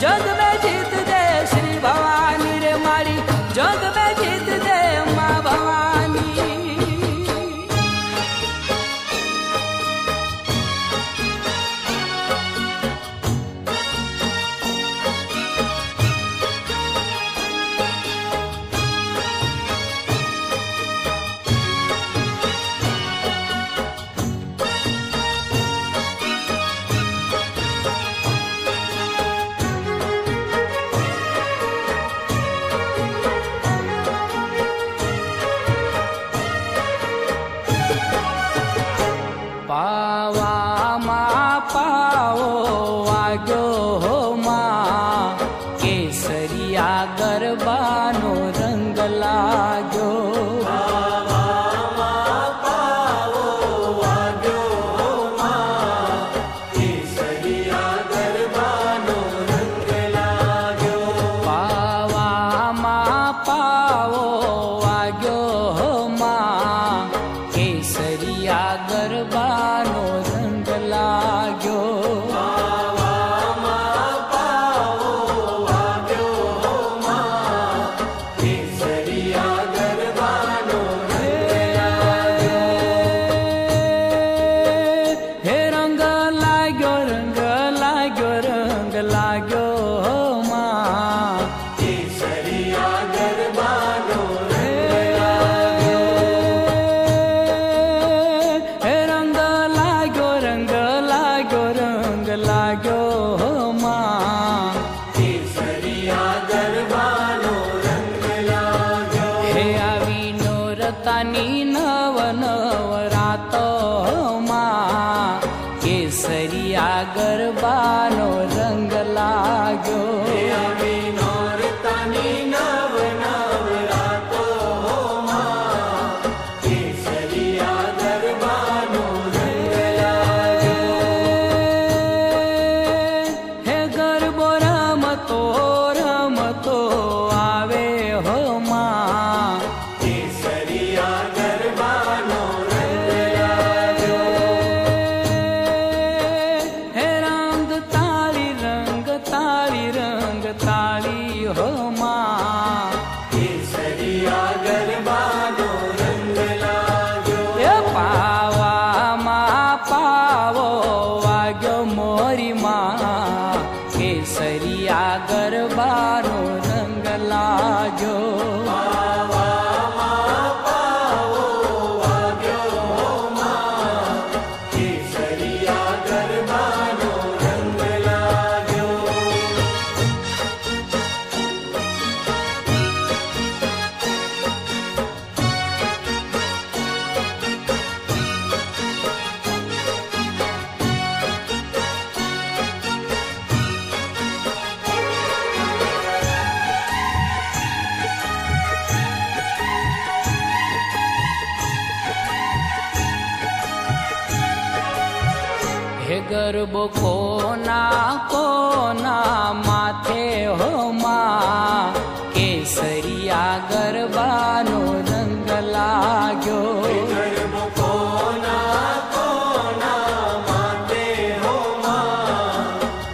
जग में जीत दे श्री भवानी रे मारी, जग में जीत दे माँ भवानी। पावा माँ पाओ वाग्यो हो माँ, केसरिया गरबानो रंग लाग्यो। पावा माँ पाओ वाग्यो हो माँ, केसरिया गरबानो रंग लाग्यो। पावा माँ पाओ वाग्यो हो माँ, केसरिया गरबानो रंग लाग्यो। पावा माँ पाओ वाग्यो हो माँ, केसरिया गरबानो रंग लाग्यो। हे रंग लाग्यो रंग लाग्यो रंग लाग्यो हो माँ, केसरिया गरबानो रंग लाग्यो रंग लाग्यो रंग लाग्यो हो माँ, केसरिया गरबानो रंग लाग्यो। हे आवी नोरतानी नव नवरातो हो माँ, केसरिया गरबानो रंग लाग्यो। आवी नौरतानी नव नवरातो हो माँ, केसरिया गरबानो रंग लाग्यो। हे गरबो रमतो रमतो आवे हो माँ, केसरिया गरबानो रंग लाग्यो। हे रंग ताली रंग ताली हो माँ, केसरिया गरबानो रंग लाग्यो। हे पावा माँ पावो वाग्यो मोरी माँ, केसरिया गरबानो रंग लाग्यो। पावा माँ पाओ वाग्यो हो माँ, केसरिया गरबानो रंग लाग्यो। हे गरबो कोना कोना माथे हो माँ, केसरिया गरबानो रंग लाग्यो। गरबो कोना कोना माते हो माँ,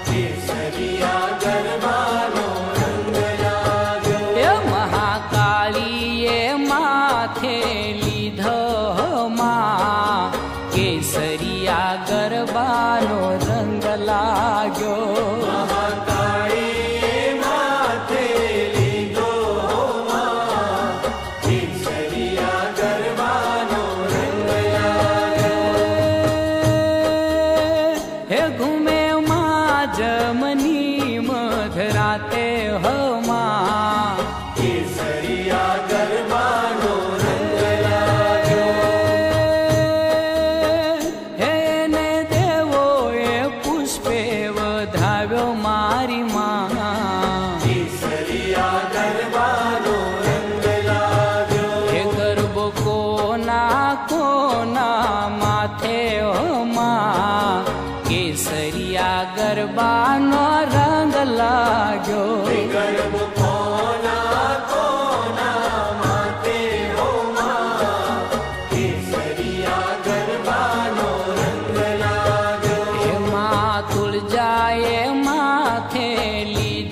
केसरिया गरबानो रंग लाग्यो। हे महाकाली ये माथे लीधो हो माँ, केसरिया गरबानो रंग लाग्यो। महाकाली माथे लीधो हो माँ, केसरिया गरबानो रंग लाग्यो। हे घूमे माँ जमनी मधराते हो माँ, केसरिया गरबानो रंग लाग्यो। हे ने देवो ए पुष्पे वधाव्यो मारी माँ, केसरिया गरबानो रंग लाग्यो। हे गरबो कोना कोना माथे हो माँ, केसरिया गरबानो रंग लाग्यो। गरबो कोना कोना माते हो माँ, केसरिया गरबानो रंग लाग्यो। हे माँ तुलजाए माथे ली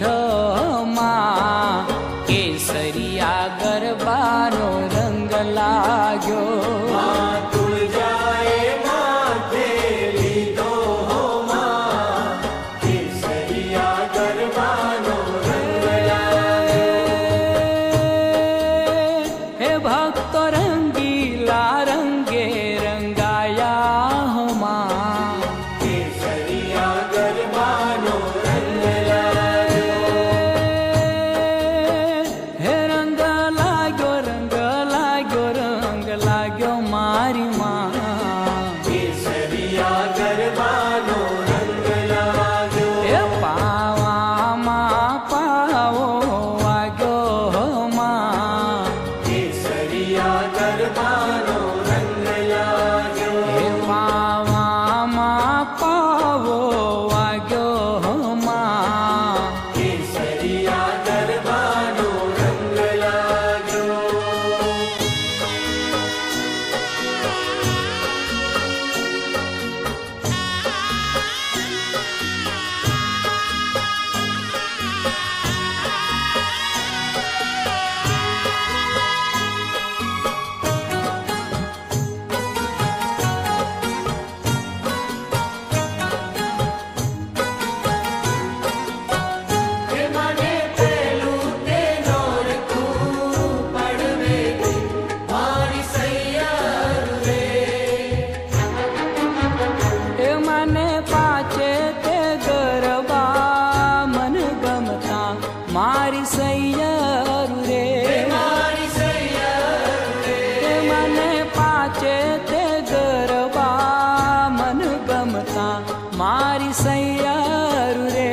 मारी सैयरु रे मारी सैयरु रे મને પાચે તે ગરબા મન ગમતા મારી સૈયરુ રે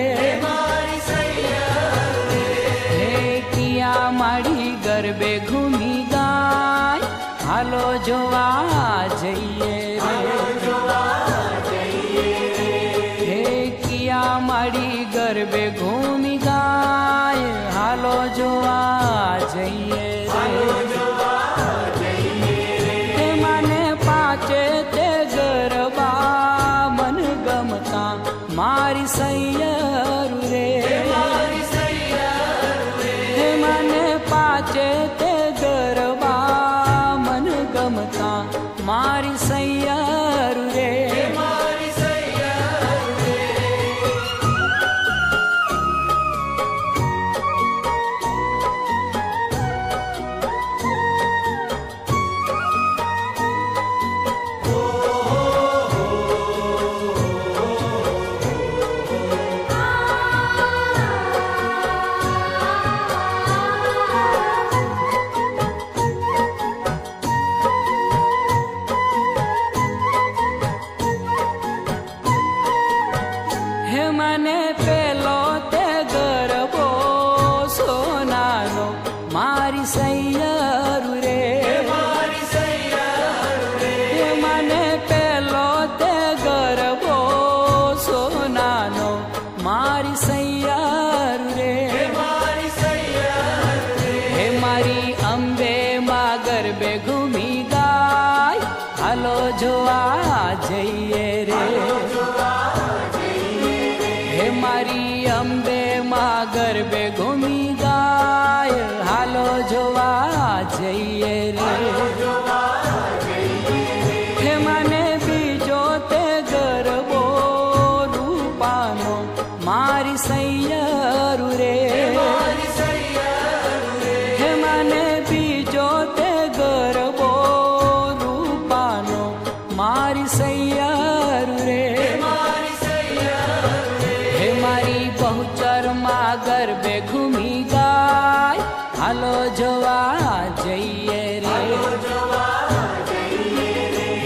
મારી સૈયરુ રે હે કિયા માડી ગરબે ઘૂમી ગાય હાલો જોવા જઈએ રે જોવા જઈએ હે કિયા માડી ગરબે ઘૂમી ગાય હાલો જોવા જઈએ રે જોવા જઈએ હે મને પાચે તે ગરબા મન ગમતા મારી સૈયરુ રે મારી સૈયરુ રે હે મને પાચે તે ગરબા મન ગમતા મારી સૈયરુ રે મારી સૈયરુ રે હે મને પેલો તે ગરબો સોનાનો મારી સૈયરુ રે મારી સૈયરુ રે હે મને પેલો તે ગરબો સોનાનો મારી સૈયરુ રે મારી સૈયરુ રે હે મારી અંબે માં ગરબે ઘૂમી ગાય હાલો જોવા જઈએ રે હે મારી અંબે માં ગરબે ઘૂમી ગાય હાલો જોવા જઈએ રે હે મને બીજો તે ગરબો રૂપાનો મારી સૈયરુ રે મારી સૈયરુ રે હે મને બીજો તે ગરબો રૂપાનો મારી સૈયરુ રે મારી સૈયરુ રે હે મારી બહુચર માં ગરબે ઘૂમી ગાય હાલો જોવા જઈએ રે જોવા જઈએ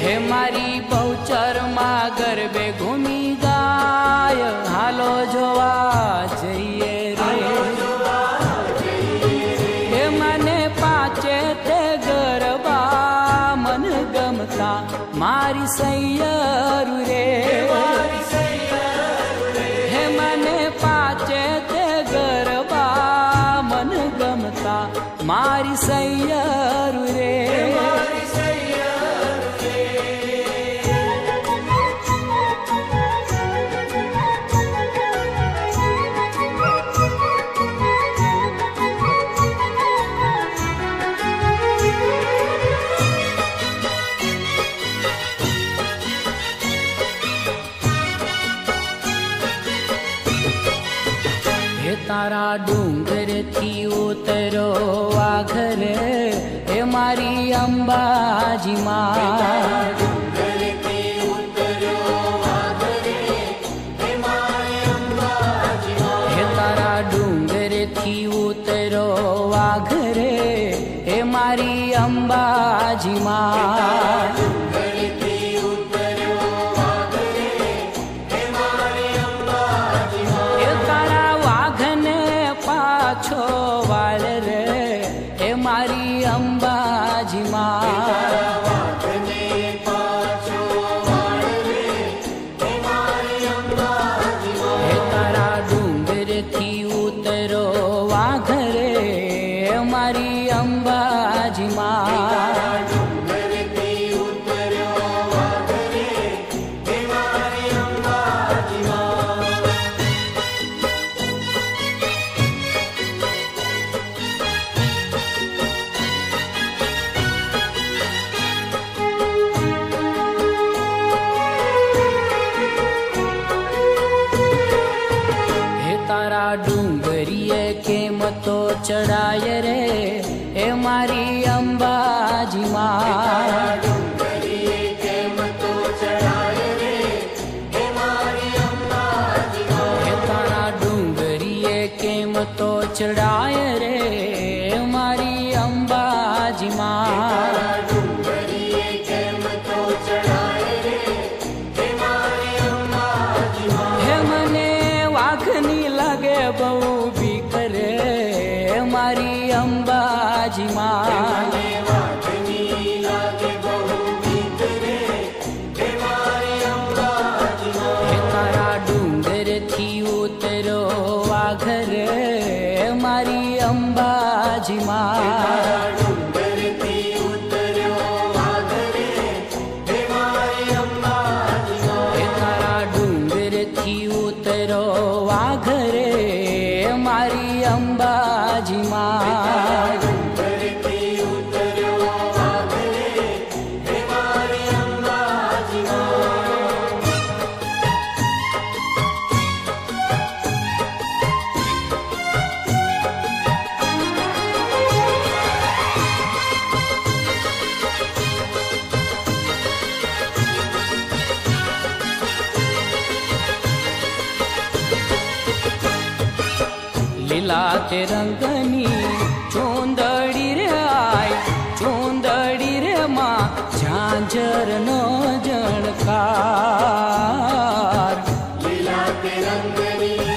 હે મારી બહુચર માં ગરબે ઘૂમી ગાય હાલો જોવા જઈએ રે હે મને પાચે તે ગરબા મન ગમતા મારી સૈયરુ રે મારી સૈયરુ રે હે મને પાચે તે ગરબા મન ગમતા મારી સૈયરુ રે મારી સૈયરુ રે હે તારા ડુંગર થી ઉતરો આ ઘરે હે મારી અંબાજી માં ડુંગરથી ઉતર્યો આગરે હે મારી અંબાજી હે તારા ડુંગર થી ઉતરો આ ઘરે હે મારી અંબાજી માં ડુંગરથી ઉતર્યો આગરે હે મારી અંબાજી હે તારા વાઘને પાછો વાળ રે હે મારી અંબાજી માં વાઘને પાછો વાળ રે હે મારી અંબાજી હે તારા ડુંગર થી ઉતરો વાઘ રે હે મારી અંબાજી માં ડુંગરથી ઉતર્યો આગરે હે મારી અંબાજી હે તારા ડુંગરીએ કેમ તો ચડાય રે હે મારી અંબાજી માં ડુંગરીએ કેમ તો ચડાય રે હે મારી અંબાજી હે તારા ડુંગરીએ કેમ તો ચડાય રે મારી અંબાજી માં. ડુંગરીએ કેમ તો ચડાય રે હે મારી અંબાજી માં. હે મને વાઘની લાગે બહુ બીક રે મારી અંબાજી માં. મને વાઘની લાગે બહુ બીક રે હે મારી અંબાજી માં. હે તારા ડુંગરથી ઉતરો વાઘ રે મારી અંબાજી માં. ડુંગરથી ઉતર્યો વાઘ રે હે મારી અંબાજી માં. હે તારા ડુંગરથી ઉતરો વાઘ રે મારી અંબાજી માં. ડુંગરથી ઉતર્યો વાઘ રે હે મારી અંબાજી માં. લીલા તે રંગની ચૂંદડી રે આય ચૂંદડી રે માં ઝાંઝરનો જણકાર. લીલા તે રંગની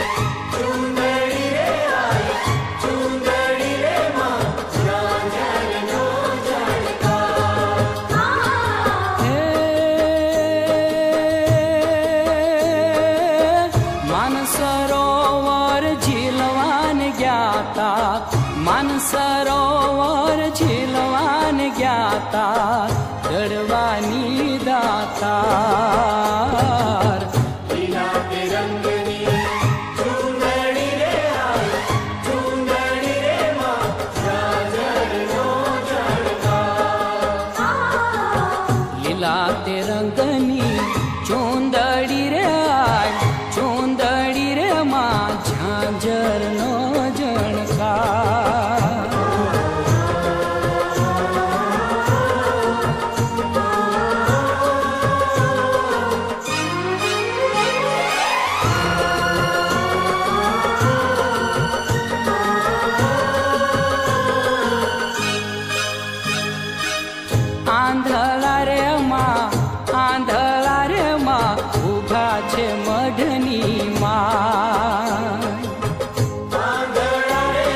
ચૂંદડી રે આય ચૂંદડી રે માં ઝાંઝરનો જણકાર. હે માનસરોવર ઝીલવાન જ્ઞાતા માનસરોવર ઝીલવાન જ્ઞાતા દડવાની દાતાર. લીલા તે રંગની ચૂંદડી રે આય ચૂંદડી રે માં ઝાંઝરનો જણકાર. લીલા તે રંગની ચૂંદડી રે આય ચૂંદડી રે માં ઝાંઝરનો જણકાર. આંધળા રે માં ઊભા છે મઢની માં. આંધળા રે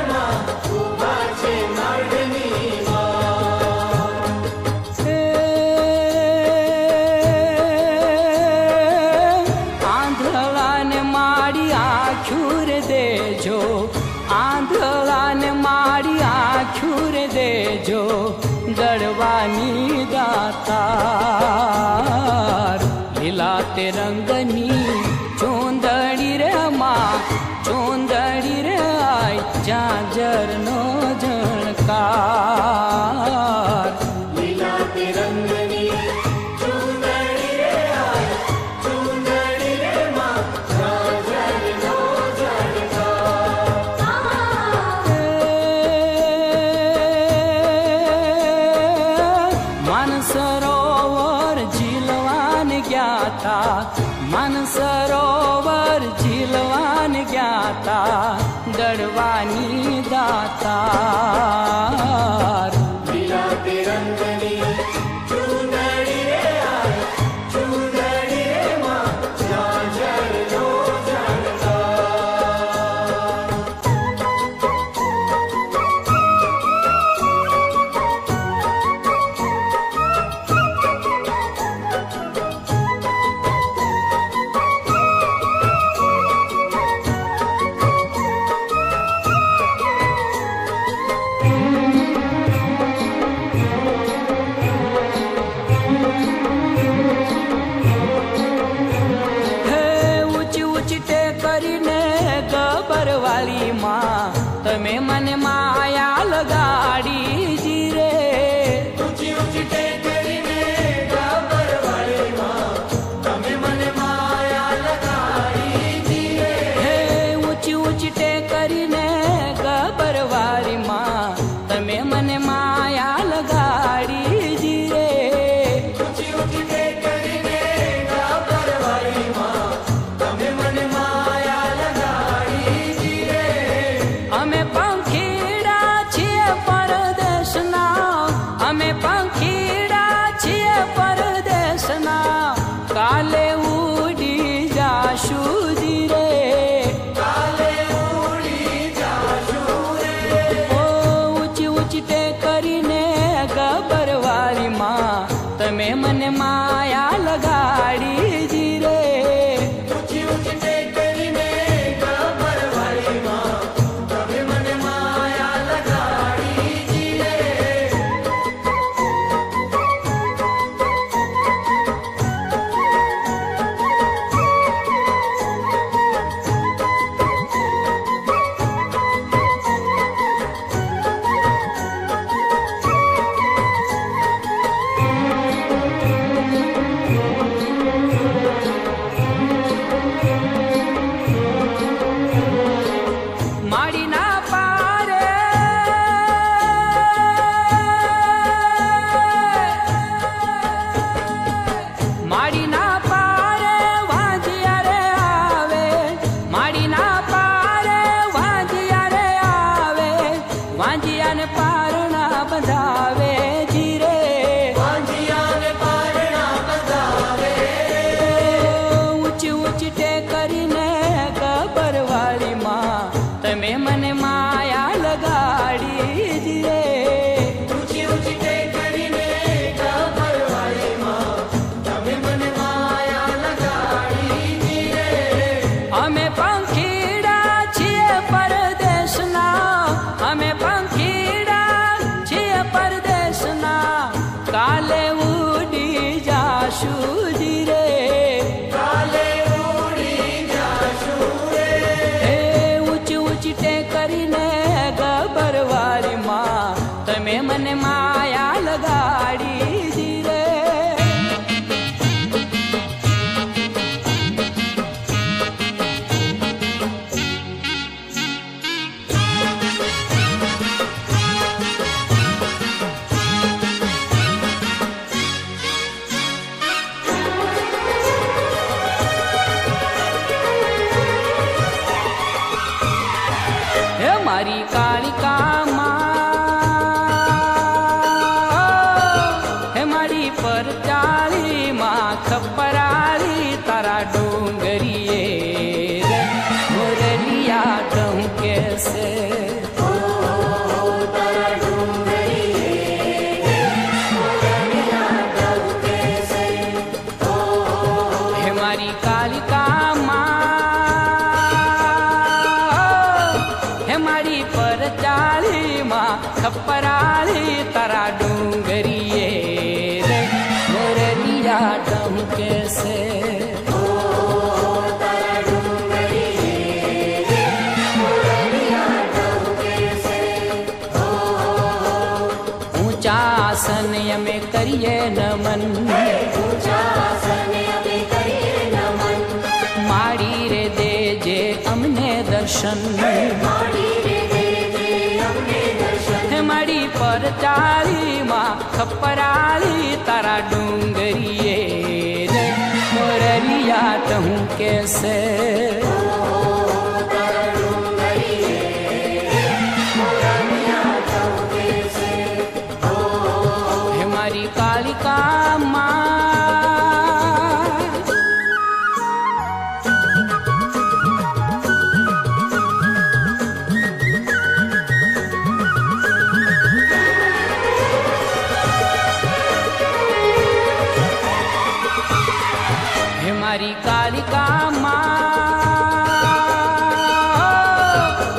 માં ઊભા છે મઢની માં. હે આંધળાને મારી આંખુર દેજો આંધળાને મારી આંખુર દેજો દડવાની દાતાર. લીલા તે રંગની ચૂંદડી રે માં ચૂંદડી રે આય ઝાંઝરનો જણકાર. લીલા તે રંગની ચૂંદડી રે આય ચૂંદડી રે માં ઝાંઝરનો જણકાર. માનસરોવર ઝીલવાન જ્ઞાતા માનસરોવર ઝીલવાન જ્ઞાતા દડવાની દાતાર. લીલા તે રંગની ચૂંદડી રે આય ચૂંદડી રે માં ઝાંઝરનો જણકાર. હે ઊંચી ઊંચી ટે કરીને ગબરવાળી માં તમે મને માયા લગાડી જી રે. ઊંચી ઊંચી ટેકરીને ગબરવાળી માં તમે મને માયા લગાડી જીરે. હે ઊંચી ઊંચી ટે કરીને ગબરવાળી માં તમે મને માયા લગાડી જી રે. ઊંચી ઊંચી ટેકરીને ગબરવાળી માં તમે મને માયા લગાડી મારી કાળિકા હે મારી પર ચાલી માં ખપરાળી તારા ડુંગરીએ મોરલિયા કહું કેસે હે મારી કાળિકા હે મારી પર ચાલી માં ખપરાળી તારા ડુંગરીએ મોરલિયા કહું કેસે ऊंचासन અમે કરીએ નમન માડી રે દેજે અમને દર્શન હે માડી પર ચાલી માં ખપરાળી તારા ડુંગરીએ મોરલિયા કહું કેસે મારી કાળિકા હે મારી કાળિકા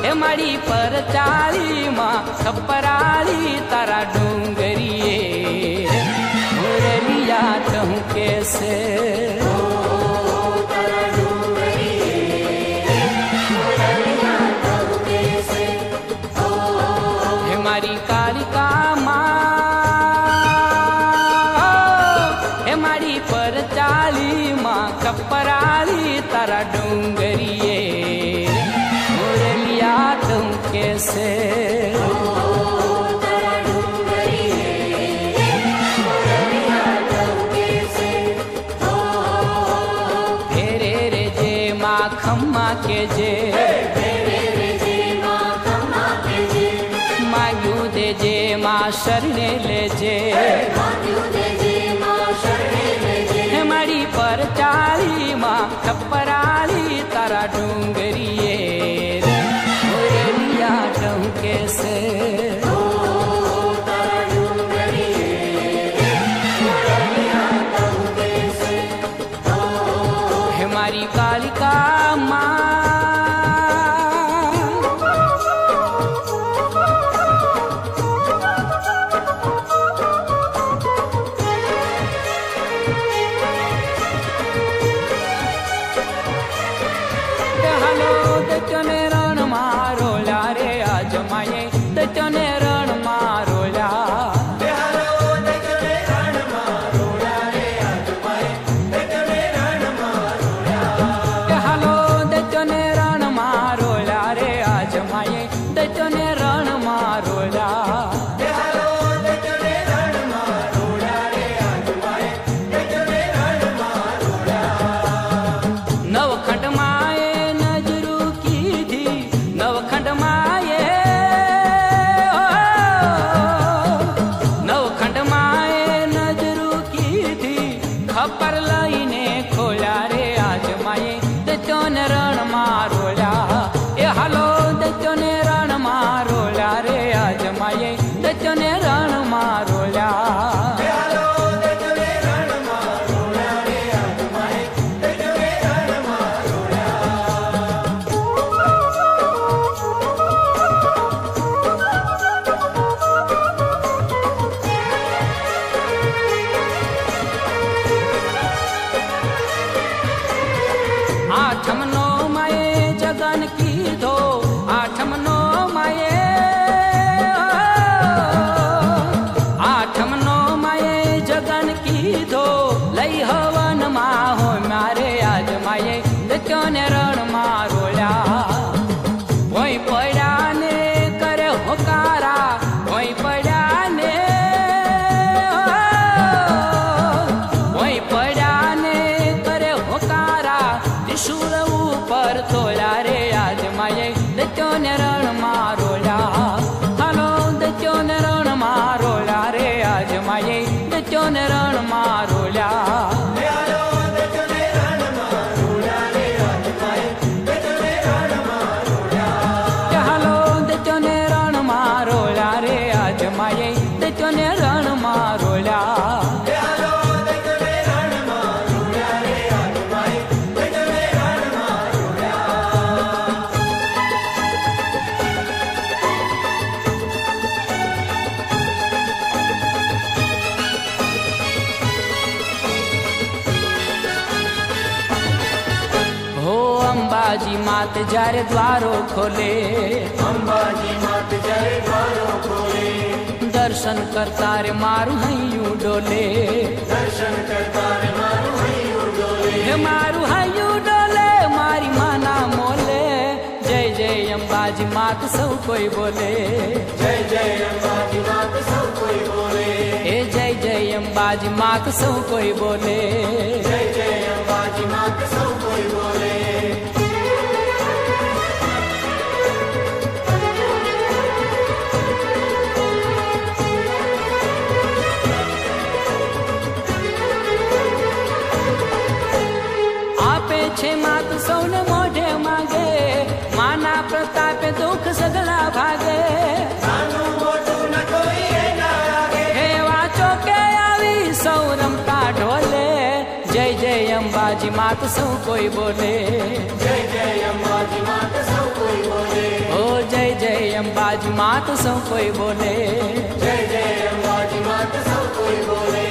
હે મારી પર ચાલી માં ખપરાળી તારા ડુંગરીએ મોરલિયા કહું કેસે હે મારી કાળિકા હે મારી પર ચાલી માં ખપરાળી તારા ડુંગરીએ મોરલિયા કહું કેસે ખમ્મા કેજે માગ્યું દેજે માં શરણે લેજે હે મારી પર ચાલી માં ખપરાળી તારા ડુંગરીએ મોરલિયા કહું કેસે હે મારી કાળિકા દત્યોને રણ મારો રે આજમાયે દત્યોને રણ મારો હાલો દત્યોને રણ મારો રે આજમાયે દત્યોને રણ મારો નવખંડ માએ અંબાજી માત જ્યારે દ્વારો ખોલે, અંબાજી માત જ્યારે દ્વારો ખોલે, દર્શન કરતા રે મારું હૈયું ડોલે, દર્શન કરતા રે મારું હૈયું ડોલે, હે મારું હૈયું ડોલે મારી માના મોલે. જય જય અંબાજી માત સૌ કોઈ બોલે, જય જય અંબાજી માત સૌ કોઈ બોલે, હે જય જય અંબાજી માત સૌ કોઈ બોલે. જય જય અંબાજી માત સૌ કોઈ બોલે. આપે છે માત સૌને મોઢે માગે, માના પ્રતાપે દુઃખ સગલા ભાગે. નાનું મોટું ન કોઈ એના આગે, હે વાંચો કે આવી સૌ રમતા ઢોલે. જય જય અંબાજી માત સૌ કોઈ બોલે, જય જય અંબાજી માત સૌ કોઈ બોલે, ઓ જય જય અંબાજી માત સૌ કોઈ બોલે. જય જય અંબાજી માત સૌ કોઈ બોલે.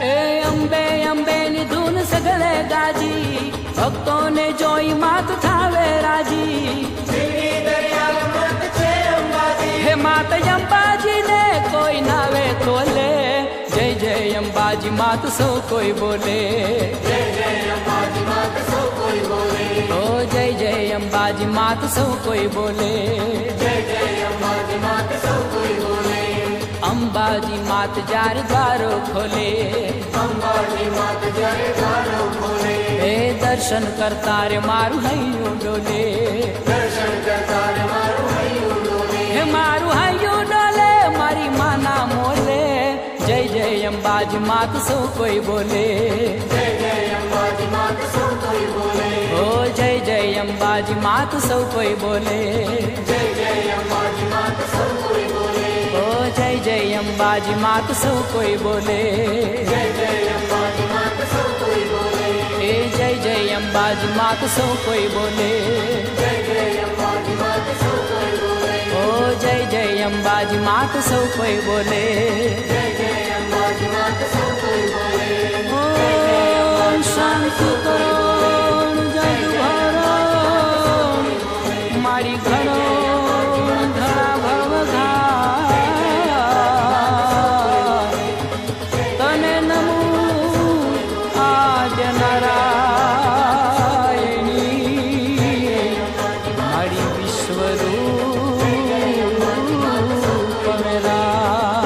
એ અંબે અંબે ની ધૂન સગળે ગાજી, ભક્તોને જોઈ માત થાવે રાજી. દિલની દરિયાલ માત છે અંબાજી, હે માત અંબાજી ને કોઈ નાવે તોલે. જય જય અંબાજી માત સૌ કોઈ બોલે, જય જય અંબાજી માત સૌ કોઈ બોલે, ઓ જય જય અંબાજી માત સૌ કોઈ બોલે. જય જય અંબાજી માત સૌ કોઈ બોલે. અંબાજી માત જ્યારે દ્વારો ખોલે, અંબાજી માત જ્યારે દ્વારો ખોલે, હે દર્શન કરતા રે મારું હૈયું ડોલે, દર્શન કરતા રે મારું હૈયું ડોલે, હે મારું હૈયું ડોલે મારી માના મોલે. જય જય અંબાજી માત સૌ કોઈ બોલે, જય જય અંબાજી માત સૌ કોઈ બોલે, ઓ જય જય અંબાજી માત સૌ કોઈ બોલે, જય જય અંબાજી માત સૌ કોઈ બોલે, ઓ જય જય અંબાજી માત સૌ કોઈ બોલે. જય જય અંબાજી માત સૌ કોઈ બોલે, એ જય જય અંબાજી માત સૌ કોઈ બોલે, જય જય અંબાજી માત સૌ કોઈ બોલે, ઓ જય જય અંબાજી માત સૌ કોઈ બોલે. જય જય અંબાજી માત સૌ કોઈ બોલે. ઓમ શાંતિ કરોણ જગ ભરો મારી ઘરો ધરા ભવઘા. તને નમો આદ્ય નારાયણી મારી વિશ્વરૂપ મેરા.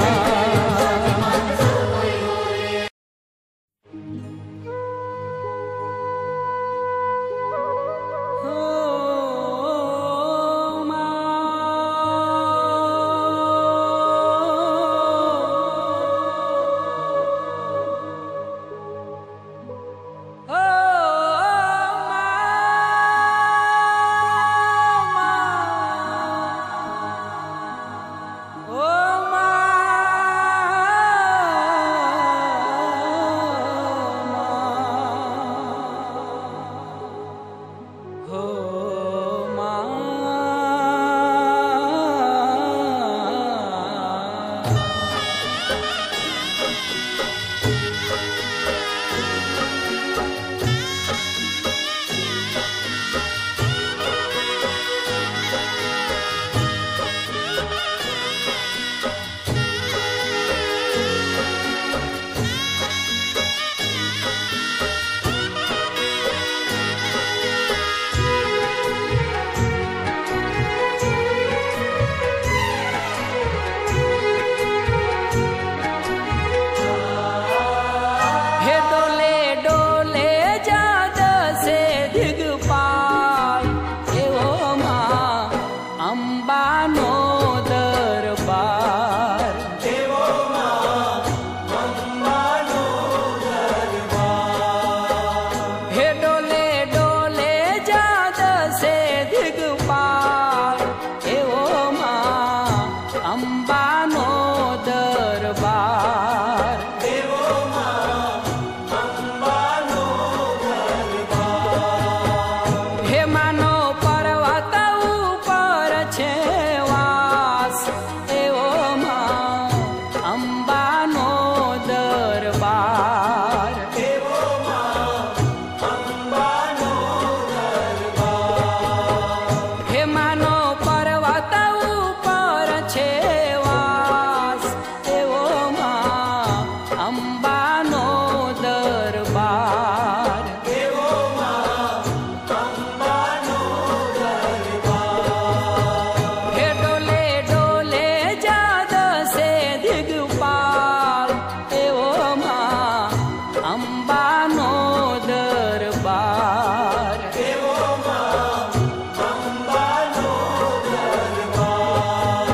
દરબાર એવો માં અંબાનો દરબાર. હે માનો પર્વત ઉપર છે વાસ એવો માં અંબાનો દરબાર એવો માં અંબાનો દરબાર. હે ડોલે ડોલે જાદ સે દિગપાલ એવો માં અંબાનો દરબાર એવો માં અંબાનો દરબાર.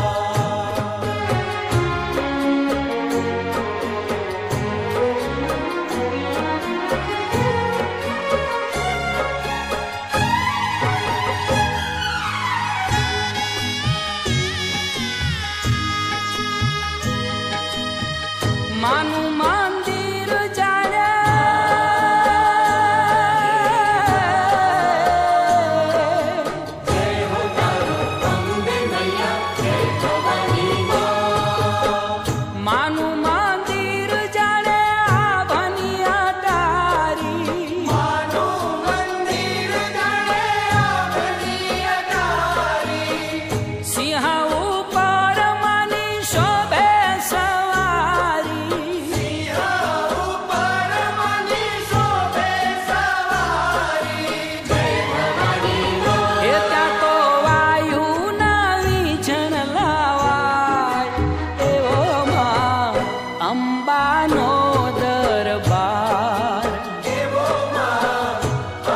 માનું મંદિર જાણે જય હો તારું અંબે મૈયા, જય ભવાની માં. માનું મંદિર જાણે આભની અટારી માનું મંદિર જાણે આભની અટારી. સિંહ ઉપર માની શોભે સવારી સિંહ ઉપર મની શોભે સવારી. જય ભવાની માં. એ ત્યાં તો વાયુ નવી જણ લાવાય એવો માં અંબાનો દરબાર એવો માં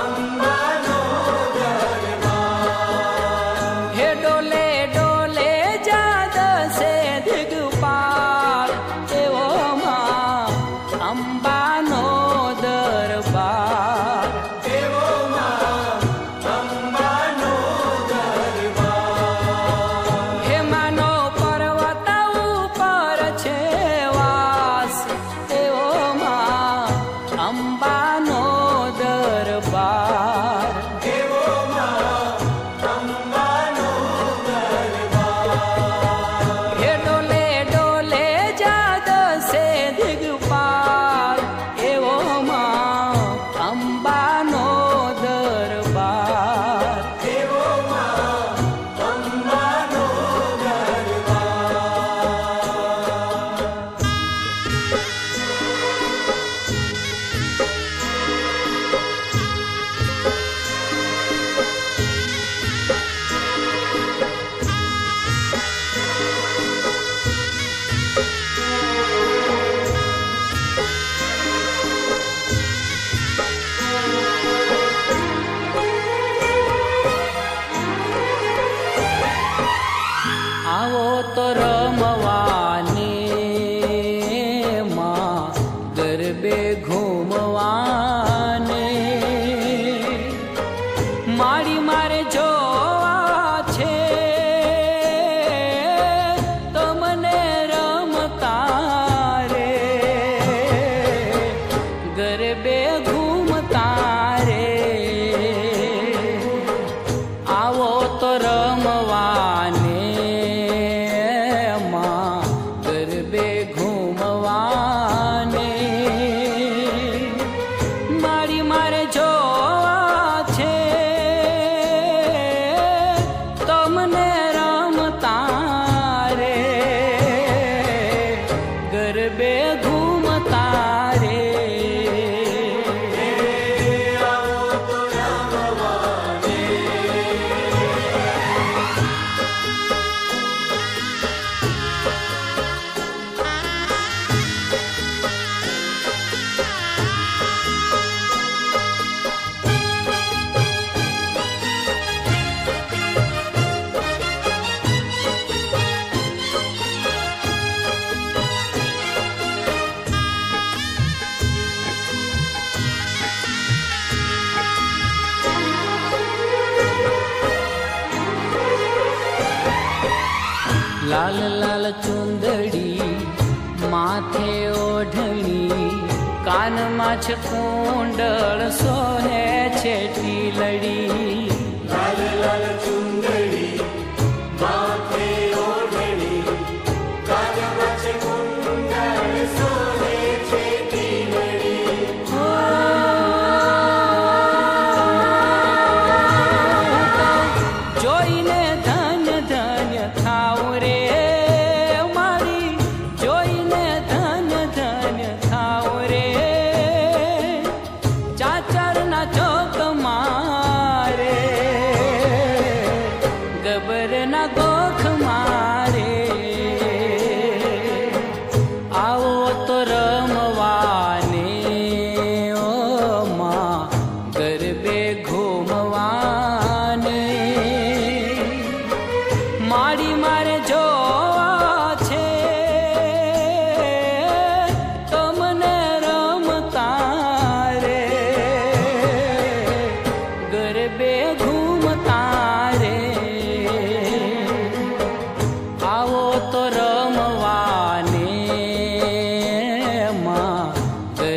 અંબાનો દરબાર. હે ડોલે ડોલે જાદ સે દિગપાલ એવો માં અંબાનો દરબાર એવો માં અંબાનો દરબાર. હે માનો પર્વત ઉપર છે વાસ એવો માં અંબાનો દરબાર એવો માં અંબાનો દરબાર. હે ડોલે ડોલે જાદ સે દિગપાલ એવો માં અંબાનો દરબાર એવો માં અંબાનો દરબાર. આવો તો રમવાને માં ગરબે ઘૂમવાને મારી મારે જોવા છે તમને રમતા રે ગરબે ઘૂમતા રે આવો તો રમવાને માં ગરબે ઘૂમવાને મારી મારે જોવા છે તમને રમતા રે ગરબે ઘૂમતા રે આવો તો રમવાને. લાલ લાલ ચુંદડી માથે ઓઢણી કાનમાં છે કુંડળ સોહે છે ટીલડી લાલ લાલ ચુંદડી માથે ઓઢણી કાનમાં છે કુંડળ સોહે છે ટીલડી.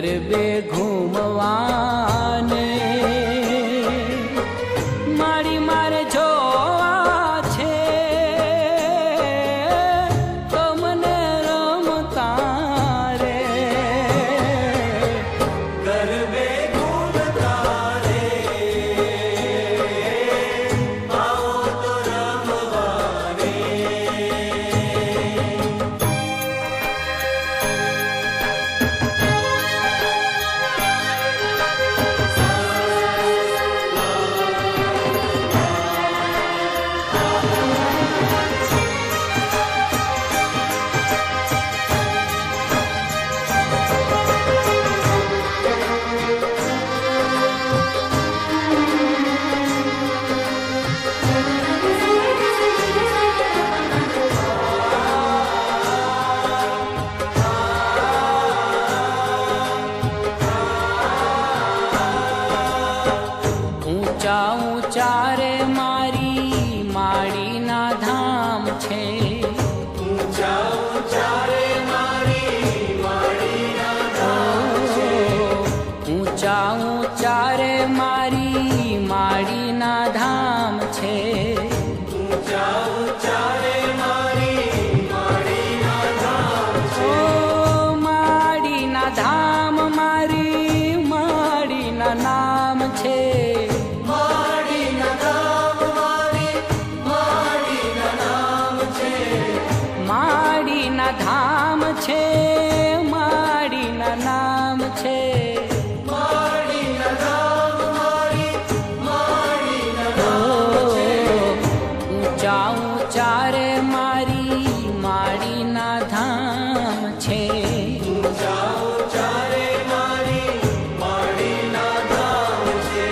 ગરબે ઘૂમવાને મારી મારે જોવા છે તો મને રમતા રે ગરબે ઘૂમતા રે આવો તો રમવાને ઊંચા ઊંચા રે મારી માડીના ધામ છે ઊંચા ઊંચા રે મારી માડીના ધામ છે ઊંચા ઊંચા રે મારી માડીના ધામ છે ઊંચા ઊંચા રે મારી માડીના ધામ છે ઓ માડીના ધામ મારી માડીના નામ છે માડીના ધામ મારી માડીના નામ છે માડીના ધામ છે માડીના નામ છે માડીના ધામ મારી માડીના નામ છે ઊંચા ઊંચા રે મારી માડીના ધામ છે ઊંચા ઊંચા રે મારી માડીના ધામ છે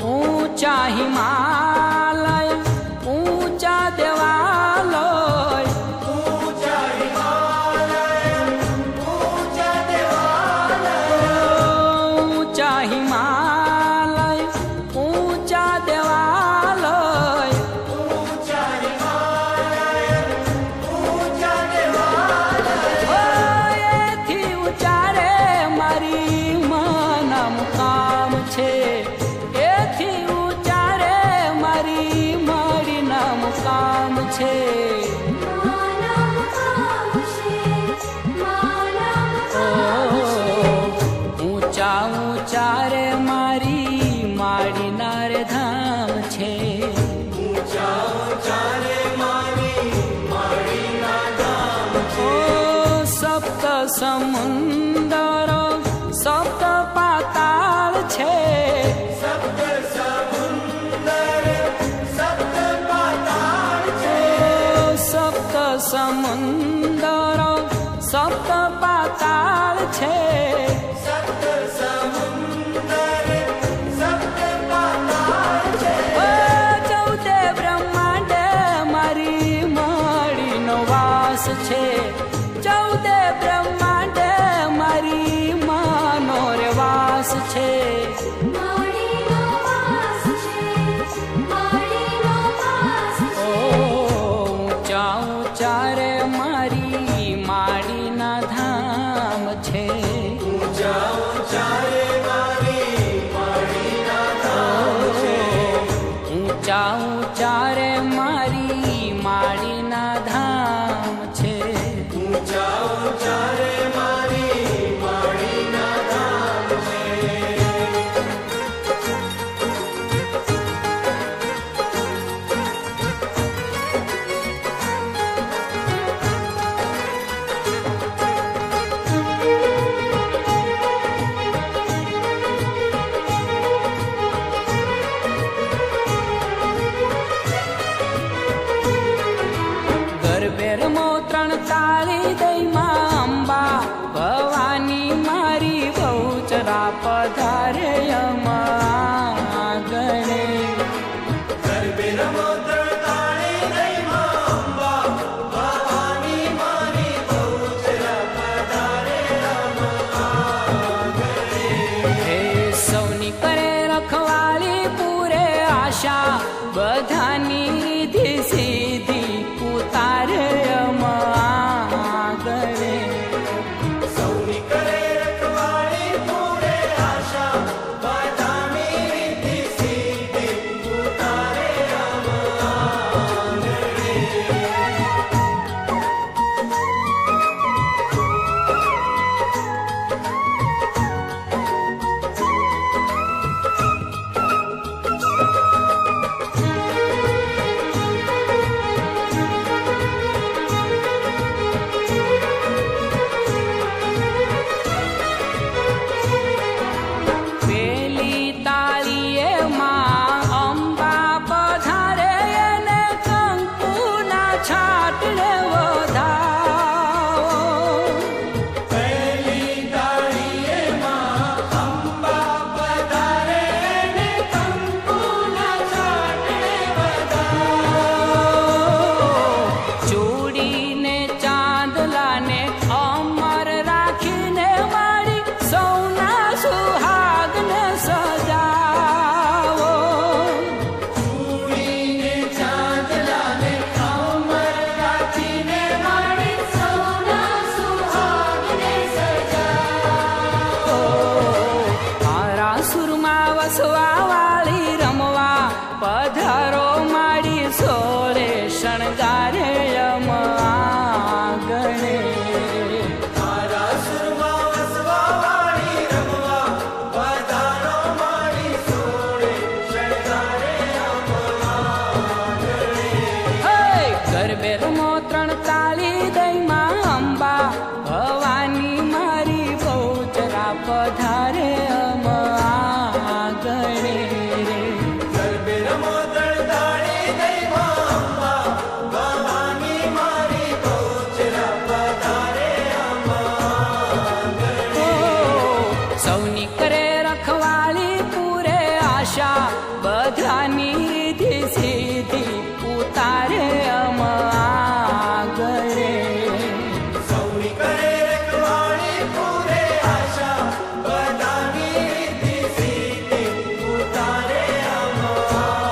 ઊંચા હિમાલય ઊંચા દેવાલય ઊંચા હિમાલય ઊંચા દેવાલય ઊંચા હિમાલય ઊંચા દેવાલય ઊંચા હિમાલય ઊંચા દેવાલય એથી ઊંચા રે મારી માના મુકામ છે એથી ઊંચા રે મારી માડીના મુકામ છે ઊંચા ઊંચા રે મારી માડીના રે ધામ છે ઊંચા ઊંચા રે મારી માડીના ધામ છે ઓ સપ્ત સમુંદરો સપ્ત પાતાળ છે સપ્ત સમુંદર સપ્ત પાતાળ છે ઓ સપ્ત સમુંદરો સપ્ત પાતાળ છે સપ્ત સમુંદર સપ્ત પાતાળ છે ઓ ચૌદે બ્રહ્માંડે મારી માડીનો વાસ છે ચૌદે બ્રહ્માંડે મારી માનો રે વાસ છે ઊંચા ઊંચા રે મારી માડીના ધામ છે ઊંચા ઊંચા રે મારી માડીના ધામ છે ઊંચા ઊંચા રે મારી માડીના ધામ છે ઊંચા ઊંચા રે મારી માડીના ધામ છે ગરબેરમો 3 તાળી દઈ માં અંબા ભવાની મારી બહુચરા પધારે અમાગણે. ગરબે રમો 3 તાળી દઈ માં અંબા ભવાની મારી બહુચરા પધારે અમાગણે. હે સૌની કરે રખવાળી પૂરે આશા બધાની રીધિ સીધી ઉતારે અમાગણે. સૌની કરે રખવાળી પૂરે આશા બધાની રીતિ સીધી ઉતારે અમાગણે. પેલી તાળીએ માં અંબા પધારે એને કંકુના છાટડે વધાવો. પહેલી તાળીએ માં અંબા પધારે ને કંકુના છાટડે વધાવો. ચૂડીને ચાંદલાને અમર રાખીને મારી સૌના સુહાગને સજાવો. ચૂડીને ચાંદલાને અમર રાખીને મારી સૌના સુહાગને સજાવો. મારા સુરમાં વસવા વાળી રમવા પધારો મારી સોળે શણગારે અમાગણે. મારા સુરમાં વસવા વાળી રમવા પધારો મારી સોળે શણગારે અમાગણે. હે ગરબેરમો 3 તાળી દઈ માં અંબા ભવાની મારી બહુચરા પધારે અમાગણે. ગરબે રમો 3 તાળી દઈ માં અંબા ભવાની મારી બહુચરા પધારે અમાગણે. સૌની કરે રખવાળી પૂરે આશા બધાની રીધિ સીધી ઉતારે અમાગણે. સૌની કરે રખવાળી પૂરે આશા બધાની રીતિ સીધી ઉતારે અમાગણે.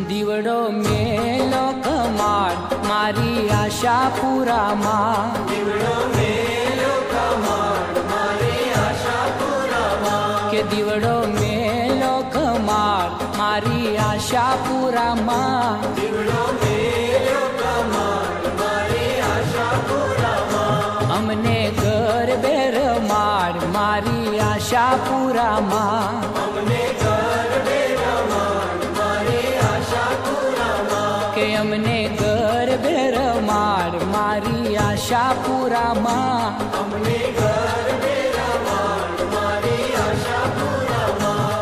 દીવડો મેલો કમાડ મારી આશા પૂરામાં. દીવડો મેલો કમાડ મારી આશા પૂરામાં. કે દીવડો મેલો કમાડ મારી આશા પૂરામાં. દીવડો મેલો કમાડ મારી આશા પૂરામાં. અમને ગરબે રમાડ મારી આશા પૂરામાં. અમને ગરબે રમાડ મારી આશા પૂરામાં. કે અમને ગરબે રમાડ મારી આશા પૂરામાં. અમને ગરબે રમાડ મારી આશા પૂરામાં.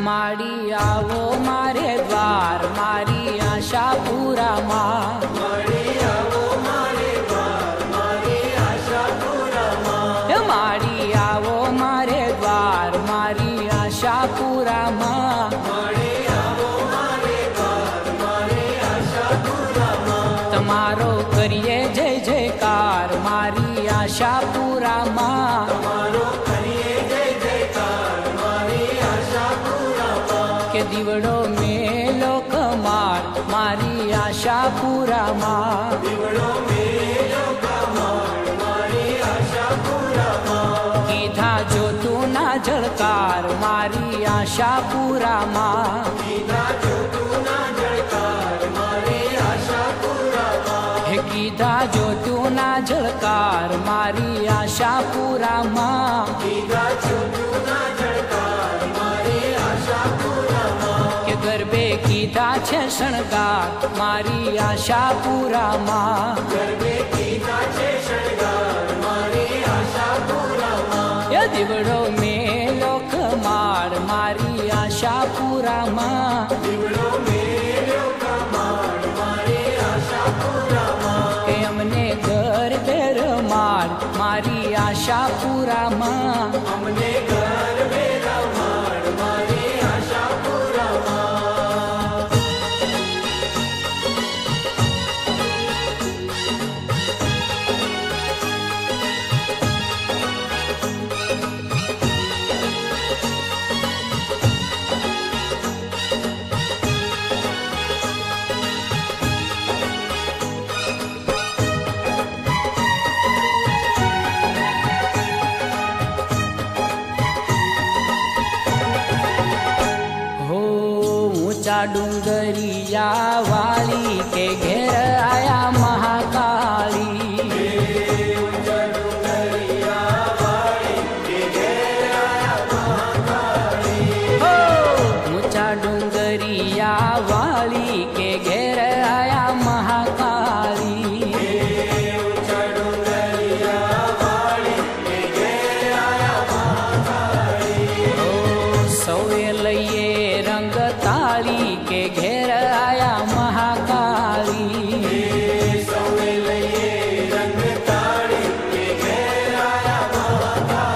માડી આવો મારે દ્વાર મારી આશા પૂરામાં. મારી આવો મારે દ્વાર મારી આશા પૂરામાં. હે માડી આવો મારે દ્વાર મારી આશા પૂરામાં. મારી આવો મારે દ્વાર મારી આશા પૂરામાં. તમારો કરીએ જય જયકાર મારી આશા પૂરામાં. તમારો કરીએ જય જયકાર મારી આશા પૂરામાં. કે દીવડો મેલો કમાડ મારી આશા પૂરામાં. દીવડો મેલો કમાડ જળકાર મારી આશાપુરામાં કીધા જ્યોતુના જળકાર મારી આશાપુરામાં હે કીધા જ્યોતુના જળકાર મારી આશાપુરામાં કીધા જ્યોતુના જળકાર મારી આશાપુરામાં કે ગરબે કીધા છે શણગાર મારી આશાપુરામાં ગરબે કીધા છે શણગાર મારી આશાપુરામાં એ દીવડો મેલો કમાડ મારી આશાપુરામાં દીવડો મેલ્યો કમાડ મારી આશાપુરામાં કે અમને ગરબે રમાડ મારી આશાપુરામાં અમને ગરબે રમાડ મારી આશાપુરામાં હો ઊંચા ડુંગરિયા વાલી કે ઘેર આયા મહાકાળી હો ઊંચા ડુંગરિયા વાલી કે ઘેર આયા મહાકાળી હો સૌએ લઈએ રંગ તાળી કે ઘેર આયા મહાકાળી સૌએ લઈએ રંગ તાળી કે ઘેર આયા મહાકાળી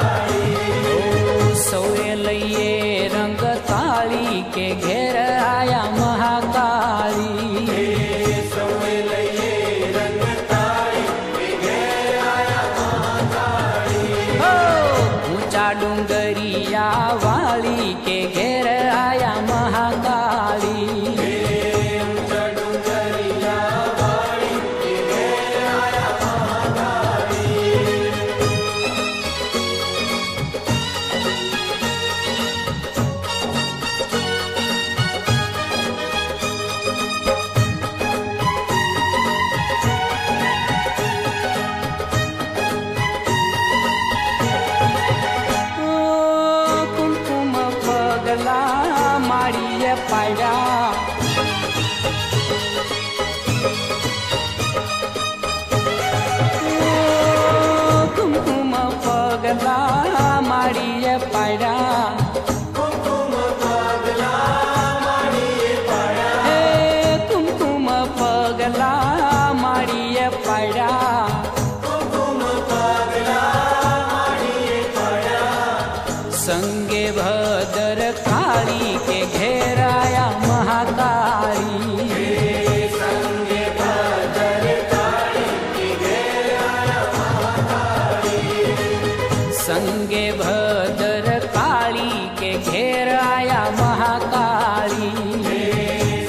સૌએ લઈએ રંગ તાળી કે ઘેર આયા મહાકાળી સૌએ લઈએ રંગ તાળી કે ઘેર આયા મહાકાળી હો ઊંચા ડુંગરિયા વાળી કે ઘેર આયા મહાકાળી ઓ, કુમકુમ પગલા માળીએ પાડ્યા ઓ, કુમકુમ પગલા માળીએ પાડ્યા કુમકુમ પગલા માળીએ પાડ્યા હે કુમકુમ પગલા માળીએ પાડ્યા કુમકુમ પગલા માળીએ પાડ્યા સંગે ભદર કાળી કે ઘેરાયા મહાકાળી સંગે ભદર કાળી કે ઘેર આયા મહાકાળી સંગે ભદર કાળી કે ઘેરાયા મહાકાળી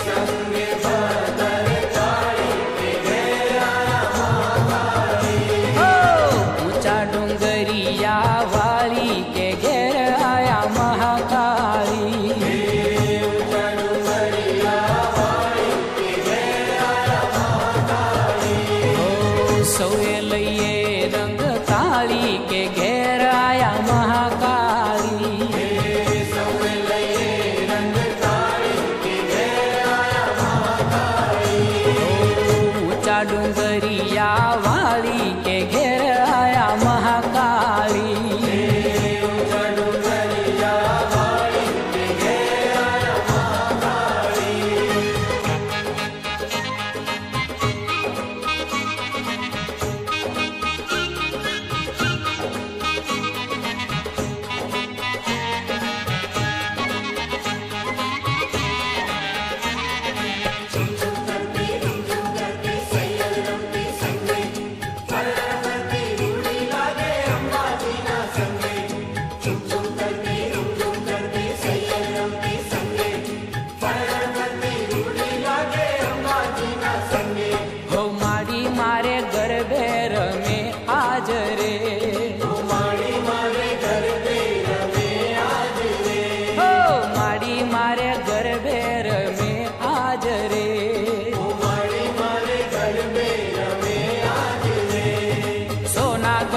સંગે ભદર કાળી કે ઘેર આયા મહાકાળી હો ઊંચા ડુંગરિયા વાળી કે ઘેર આયા મહાકાળી હો સૌએ લઈએ રંગ તાળી કે ઘેર આયા મહાકાળી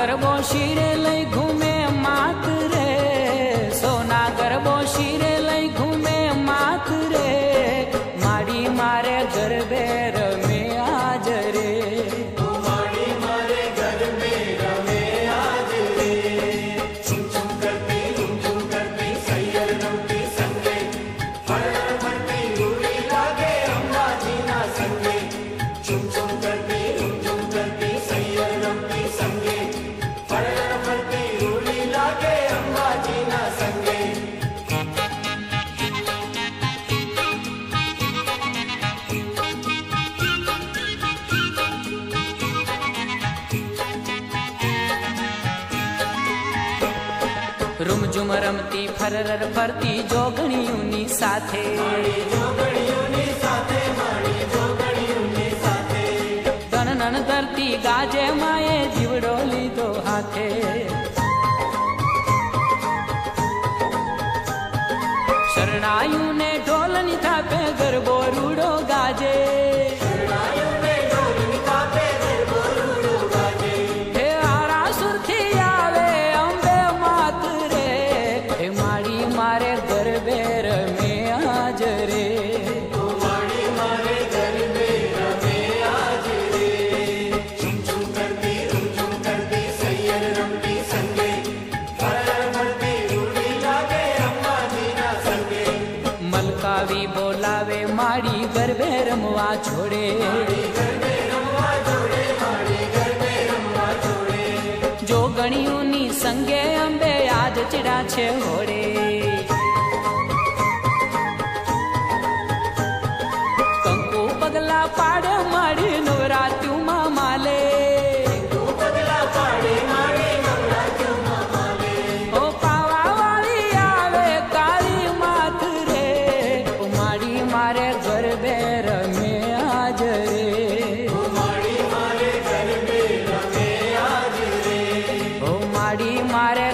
ગરબો શિરે લઈ ઘૂમે માત રે, સોના ગરબો શિરે લઈ ઘૂમે માત રે, માડી મારે ગરબે રમે આજ રે, माड़ी मारे घर में रमे आज रे। चुम चुम करती सैयर रमती संगे, हर हर भरती रूड़ी लागे अम्बा जी ना संगे। चुम चुम करती सैयर रमती संगे, हर हर भरती रूड़ी लागे अम्बा जी ना संगे। રૂમઝુમ રમતી ફરર ફરતી જોગણીઓની સાથે, माड़ी जोगणियों साथे, माड़ी जोगणियों साथे। તન નન ધરતી ગાજે માએ જીવડો લીધો હાથે, શરણાયું ને ઢોલની થાપે ગરબો રૂડો ગાજે, शरणाइयों ने ढोल निकापे गरबो रूड़ो गाजे। હે આરાસુરથી આવે અંબે માત રે, હે માડી મારે ગરબે રમે આજ રે, माड़ी मारे घर में रमे आज रे। चुम चुम करती सैयर रमती संगे, हर हर भरती रूड़ी लागे अम्बा जी ना संगे। મલકાવી બોલાવે માડી ગરબે રમવા છોડે, घर में रमवा जोड़े, माड़ी घर में रमवा जोड़े। જોગણીઓની સંગે અંબે આજ ચડા છે હોડે, કંકુ પગલા પાડે માડી નવરાત્યુમાં માલે, तू पगला पाड़े माड़ी नवरात्रों में माले। ઓ પાવા વાળી આવે કાળી માત રે, ઓ માડી મારે ગરબે રમે આજ રે, माड़ी मारे घर में रमे आज रे। ઓ માડી મારે